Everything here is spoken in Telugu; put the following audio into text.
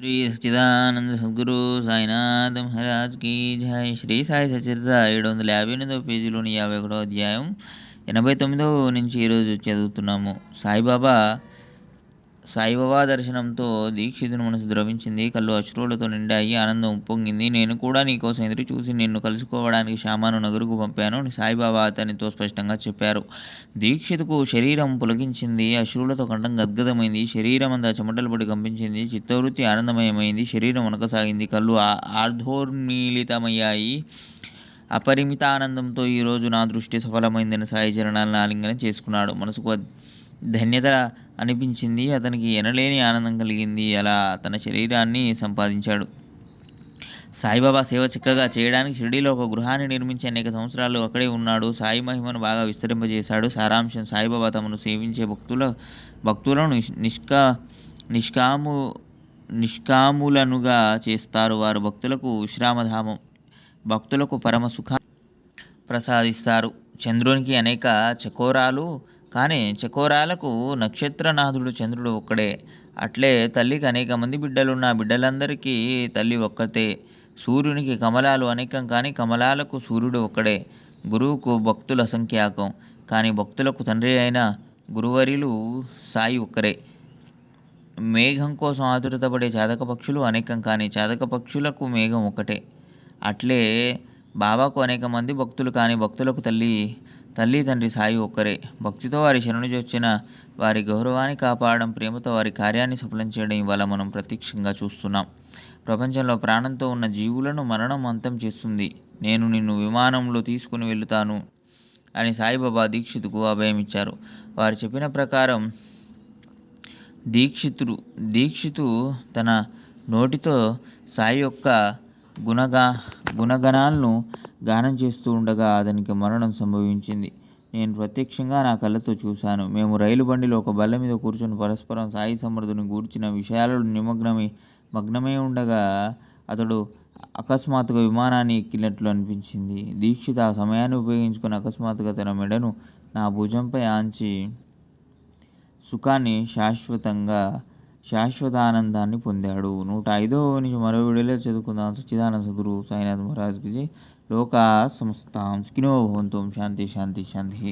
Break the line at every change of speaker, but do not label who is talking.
శ్రీ సచ్చిదానంద సద్గురు సాయినాథ్ మహారాజ్ కీ జై. శ్రీ సాయి సచరిత 758 పేజీలోని 51 అధ్యాయం 89 నుంచి ఈరోజు చదువుతున్నాము. సాయిబాబా దర్శనంతో దీక్షితుని మనసు ద్రవించింది. కళ్ళు అశ్రువులతో నిండాయి. ఆనందం ఉప్పొంగింది. నేను కూడా నీకోసం ఎదురు చూసి నిన్ను కలుసుకోవడానికి షామాను నగరుకు పంపాను అని సాయిబాబా అతనితో స్పష్టంగా చెప్పారు. దీక్షితుకు శరీరం పులకించింది. అశ్రువులతో కంఠం గద్గదమైంది. శరీరం అంతా చెమటలు పడి కంపించింది. చిత్తవృత్తి ఆనందమయమైంది. శరీరం వణకసాగింది. కళ్ళు ఆర్ధోర్మీలితమయ్యాయి. అపరిమిత ఆనందంతో ఈరోజు నా దృష్టి సఫలమైందని సాయి చరణాలను ఆలింగనం చేసుకున్నాడు. మనసుకు ధన్యత అనిపించింది. అతనికి ఎనలేని ఆనందం కలిగింది. అలా తన శరీరాన్ని సంపాదించాడు. సాయిబాబా సేవ చక్కగా చేయడానికి షిరిడీలో ఒక గృహాన్ని నిర్మించి అనేక సంవత్సరాలు అక్కడే ఉన్నాడు. సాయి మహిమను బాగా విస్తరింపజేశాడు. సారాంశం: సాయిబాబా తమను సేవించే భక్తులను నిష్కాములనుగా చేస్తారు. వారు భక్తులకు విశ్రామధామం, భక్తులకు పరమ సుఖాన్ని ప్రసాదిస్తారు. చంద్రునికి అనేక చకోరాలు, కానీ చకోరాలకు నక్షత్రనాథుడు చంద్రుడు ఒక్కడే. అట్లే తల్లికి అనేక మంది బిడ్డలున్న బిడ్డలందరికీ తల్లి ఒక్కతే. సూర్యునికి కమలాలు అనేకం, కానీ కమలాలకు సూర్యుడు ఒక్కడే. గురువుకు భక్తుల అసంఖ్యాకం, కానీ భక్తులకు తండ్రి అయిన గురువరిలు సాయి ఒక్కరే. మేఘం కోసం ఆతురతపడే చాతక పక్షులు అనేకం, కానీ చాతక పక్షులకు మేఘం ఒక్కటే. అట్లే బాబాకు అనేక మంది భక్తులు, కానీ భక్తులకు తల్లి తండ్రి సాయి ఒక్కరే. భక్తితో వారి శరణుజొచ్చిన వారి గౌరవాన్ని కాపాడడం, ప్రేమతో వారి కార్యాన్ని సఫలం చేయడం ఇవాళ మనం ప్రత్యక్షంగా చూస్తున్నాం. ప్రపంచంలో ప్రాణంతో ఉన్న జీవులను మరణం అంతం చేస్తుంది. నేను నిన్ను విమానంలో తీసుకుని వెళుతాను అని సాయిబాబా దీక్షితుకు అభయం ఇచ్చారు. వారు చెప్పిన ప్రకారం దీక్షితు తన నోటితో సాయి యొక్క గుణగణాలను గానం చేస్తూ ఉండగా అతనికి మరణం సంభవించింది. నేను ప్రత్యక్షంగా నా కళ్ళతో చూశాను. మేము రైలు బండిలో ఒక బల్ల మీద కూర్చొని పరస్పరం సాయి సమర్థుని గూర్చిన విషయాలలో మగ్నమై ఉండగా అతడు అకస్మాత్తుగా విమానాన్ని ఎక్కినట్లు అనిపించింది. దీక్షిత్ ఆ సమయాన్ని ఉపయోగించుకుని అకస్మాత్తుగా తన మెడను నా భుజంపై ఆంచి సుఖాన్ని, శాశ్వతానందాన్ని పొందాడు. 105వ నుంచి మరో వీడియోలో చదువుకుందాం. సచ్చిదానంద సద్గురు సాయినాథ్ మహారాజ్ కి జై. లోకా సమస్తాం సుఖినో భవంతు. శాంతి శాంతి శాంతి.